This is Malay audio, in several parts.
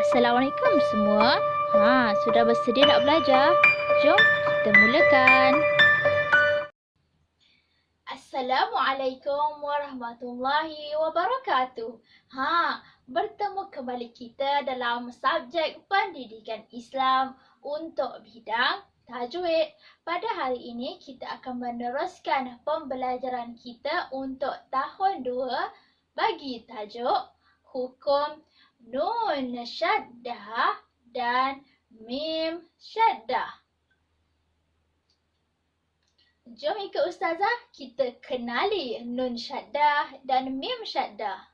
Assalamualaikum semua. Sudah bersedia nak belajar? Jom kita mulakan. Assalamualaikum warahmatullahi wabarakatuh. Bertemu kembali kita dalam subjek pendidikan Islam untuk bidang tajwid. Pada hari ini kita akan meneruskan pembelajaran kita untuk tahun 2 bagi tajuk hukum nun syaddah dan mim syaddah. Jom ikut Ustazah, kita kenali nun syaddah dan mim syaddah.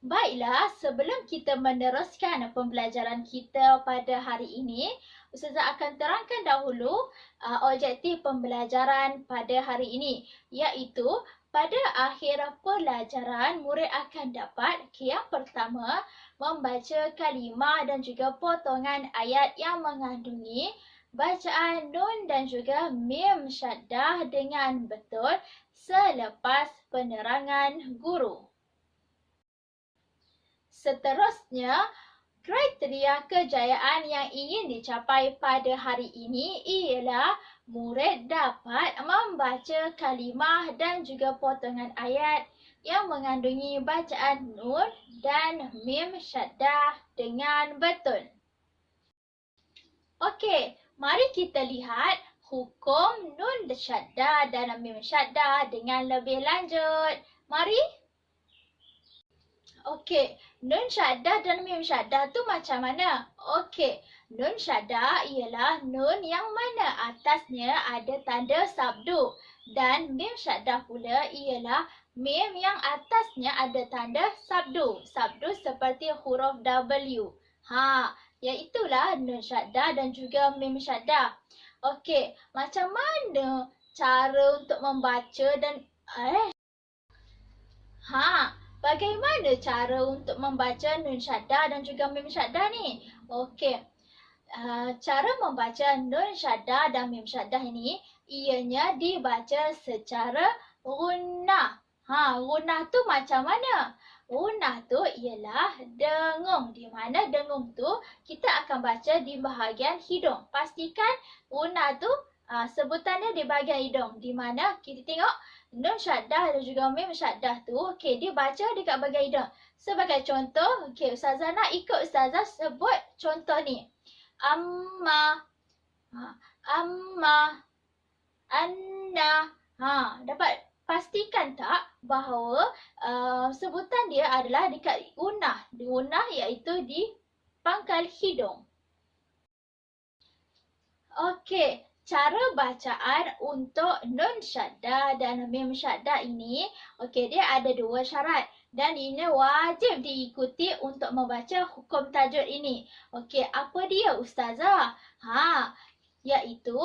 Baiklah, sebelum kita meneruskan pembelajaran kita pada hari ini, Ustazah akan terangkan dahulu objektif pembelajaran pada hari ini, iaitu pada akhir pelajaran, murid akan dapat yang pertama, membaca kalimah dan juga potongan ayat yang mengandungi bacaan nun dan juga mim syaddah dengan betul selepas penerangan guru. Seterusnya, kriteria kejayaan yang ingin dicapai pada hari ini ialah murid dapat membaca kalimah dan juga potongan ayat yang mengandungi bacaan nun dan mim syaddah dengan betul. Okey, mari kita lihat hukum nun syaddah dan mim syaddah dengan lebih lanjut. Mari. Okey, nun syaddah dan mim syaddah tu macam mana? Okey, nun syaddah ialah nun yang mana atasnya ada tanda sabdu dan mim syaddah pula ialah mim yang atasnya ada tanda sabdu. Sabdu seperti huruf W. Iaitulah nun syaddah dan juga mim syaddah. Okey, macam mana cara untuk membaca dan bagaimana cara untuk membaca nun syaddah dan juga mim syaddah ni? Okey. Cara membaca nun syaddah dan mim syaddah ini ianya dibaca secara gunnah. Gunnah tu macam mana? Gunnah tu ialah dengung, di mana dengung tu kita akan baca di bahagian hidung. Pastikan gunnah tu sebutannya di bahagian hidung, di mana kita tengok nun syaddah dan juga mim syaddah tu dia baca dekat bahagian hidung. Sebagai contoh, Ustazah nak ikut Ustazah sebut contoh ni. Amma, amma, anna. Dapat pastikan tak bahawa sebutan dia adalah dekat gunnah. Gunnah iaitu di pangkal hidung. Okey, cara bacaan untuk nun syaddah dan mim syaddah ini, dia ada 2 syarat dan ini wajib diikuti untuk membaca hukum tajwid ini. Apa dia Ustazah? Iaitu,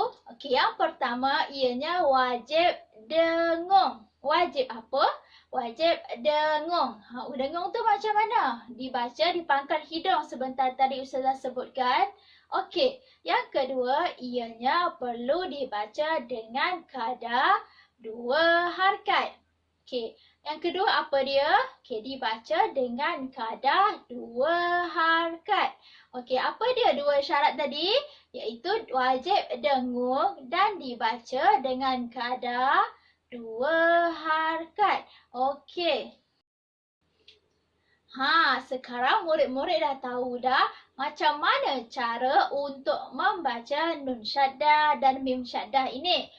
yang pertama ianya wajib dengung. Wajib apa? Wajib dengung. Dengung tu macam mana? Dibaca di pangkal hidung sebentar tadi Ustazah sebutkan. Yang kedua ianya perlu dibaca dengan kadar 2 harakat. Yang kedua apa dia? Dibaca dengan kadar 2 harakat. Apa dia 2 syarat tadi? Iaitu wajib dengung dan dibaca dengan kadar 2 harakat. Sekarang murid-murid dah tahu dah macam mana cara untuk membaca nun syaddah dan mim syaddah ini.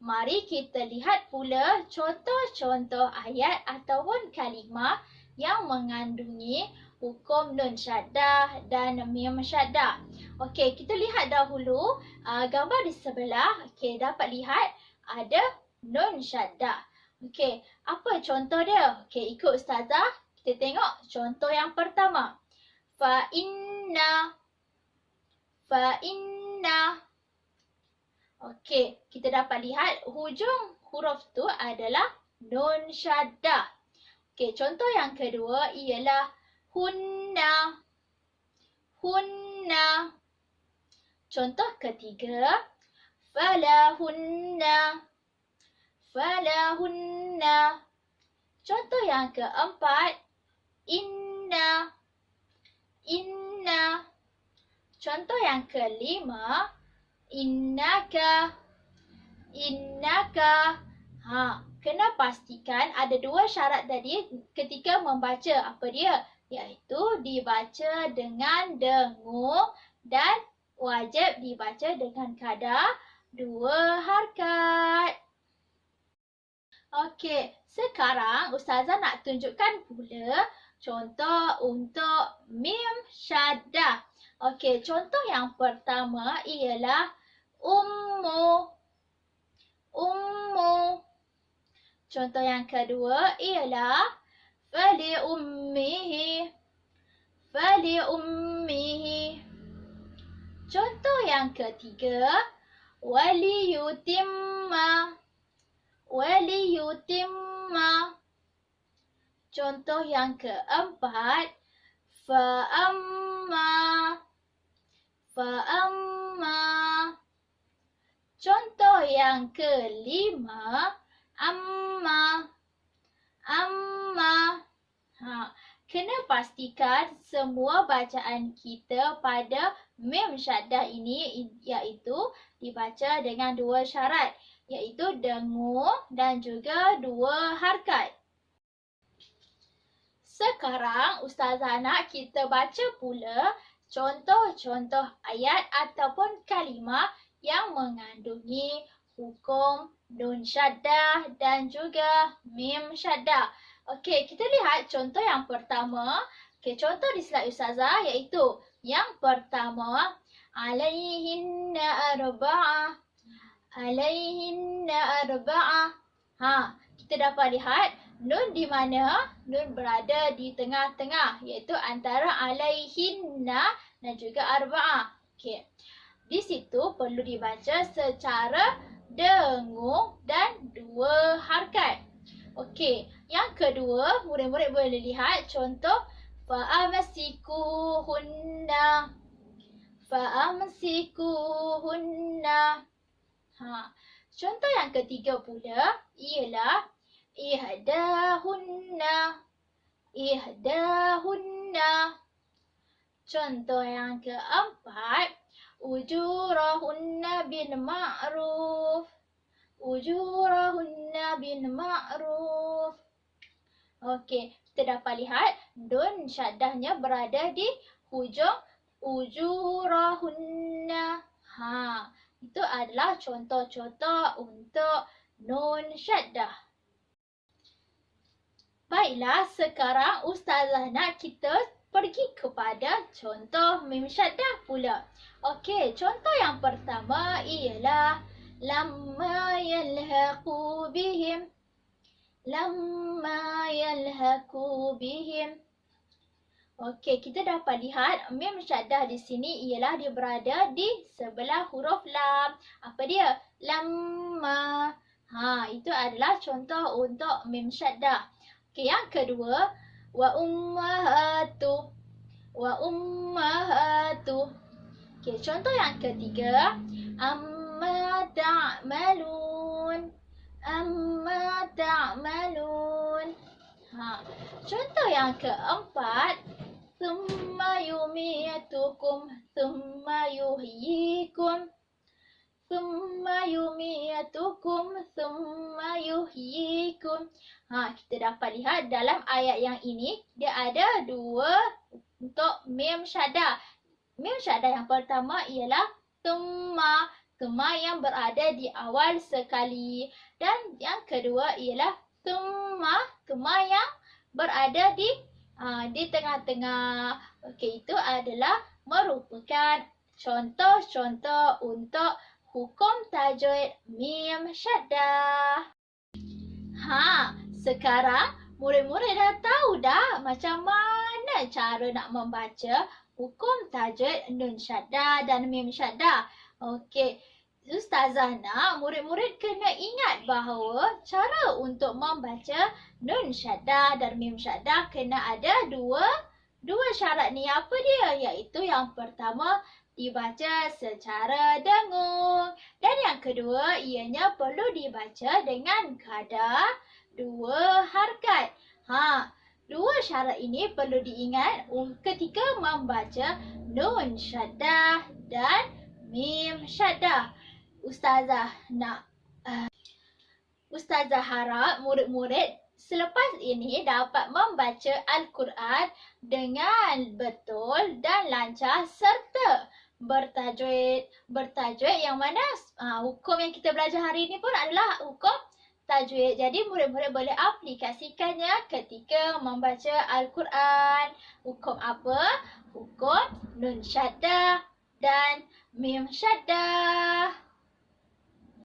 Mari kita lihat pula contoh-contoh ayat ataupun kalimah yang mengandungi hukum nun syaddah dan mim syaddah. Kita lihat dahulu gambar di sebelah. Dapat lihat ada nun syaddah. Apa contoh dia? Ikut Ustazah. Kita tengok contoh yang pertama. Fa'inna. Kita dapat lihat hujung huruf tu adalah nun syaddah. Contoh yang kedua ialah hunna. Contoh ketiga, falahunna. Contoh yang keempat, inna. Contoh yang kelima, innaka. Innaka. Kena pastikan ada dua syarat tadi ketika membaca. Apa dia? Iaitu dibaca dengan dengung dan wajib dibaca dengan kadar 2 harakat. Okey, sekarang Ustazah nak tunjukkan pula contoh untuk mim syaddah. Okey, contoh yang pertama ialah ummu. Ummu. Contoh yang kedua ialah fali ummihi. Fali ummihi. Contoh yang ketiga, waliyutimma. Waliyutimma. Contoh yang keempat, fa'amma. Fa'amma. Contoh yang kelima, amma. Amma. Kena pastikan semua bacaan kita pada mim syaddah ini iaitu dibaca dengan dua syarat, iaitu dengung dan juga 2 harakat. Sekarang Ustazah nak kita baca pula contoh-contoh ayat ataupun kalimah yang mengandungi hukum nun syaddah dan juga mim syaddah. Okey, kita lihat contoh yang pertama. Okey, contoh di slide Ustazah iaitu yang pertama, alaihinna arba'ah. Alaihinna arba'ah. Kita dapat lihat nun di mana? Nun berada di tengah-tengah iaitu antara alaihinna dan juga arba'ah. Okey. Di situ perlu dibaca secara dengung dan 2 harakat. Okey, yang kedua, murid-murid boleh lihat contoh fa'amsikuhunna. Fa'amsikuhunna. Contoh yang ketiga pula ialah ihdahunna. Ihdahunna. Contoh yang keempat, ujurahunna bil ma'ruf. Ujurahunna bil ma'ruf. Okey, kita dapat lihat nun syaddahnya berada di hujung ujurahunna. Itu adalah contoh-contoh untuk nun syaddah. Baiklah, sekarang Ustazah nak kita pergi kepada contoh mim syaddah pula. Okey, contoh yang pertama ialah lamma yalhaqu bihim. Lamma yalhaqu bihim. Okey, kita dapat lihat mim syaddah di sini ialah dia berada di sebelah huruf lam. Apa dia? Lamma. Itu adalah contoh untuk mim syaddah. Okey, yang kedua, wa ummahatu. Wa ummahatu. Okey, contoh yang ketiga, amma ta'malun. Amma ta'malun. Contoh yang keempat, thumma yumitukum. Thumma yuhyikum. Thumma yumitukum. Thumma yuhyikum. Kita dapat lihat dalam ayat yang ini, dia ada 2 untuk mim syaddah. Mim syaddah yang pertama ialah thumma. Thumma yang berada di awal sekali. Dan yang kedua ialah thumma. Thumma yang berada di tengah-tengah. Okey, itu adalah merupakan contoh-contoh untuk hukum tajwid mim syaddah. Sekarang murid-murid dah tahu dah macam mana cara nak membaca hukum tajwid nun syaddah dan mim syaddah. Okey, Ustazah nak murid-murid kena ingat bahawa cara untuk membaca nun syaddah dan mim syaddah kena ada dua syarat ni. Apa dia? Iaitu yang pertama, dibaca secara dengung. Dan yang kedua, ianya perlu dibaca dengan kadar 2 harakat. Dua syarat ini perlu diingat ketika membaca nun syaddah dan mim syaddah. Ustazah harap murid-murid selepas ini dapat membaca Al-Quran dengan betul dan lancar serta bertajwid. Bertajwid yang mana hukum yang kita belajar hari ini pun adalah hukum tajwid. Jadi murid-murid boleh aplikasikannya ketika membaca Al-Quran. Hukum apa? Hukum nun syaddah dan mim syaddah.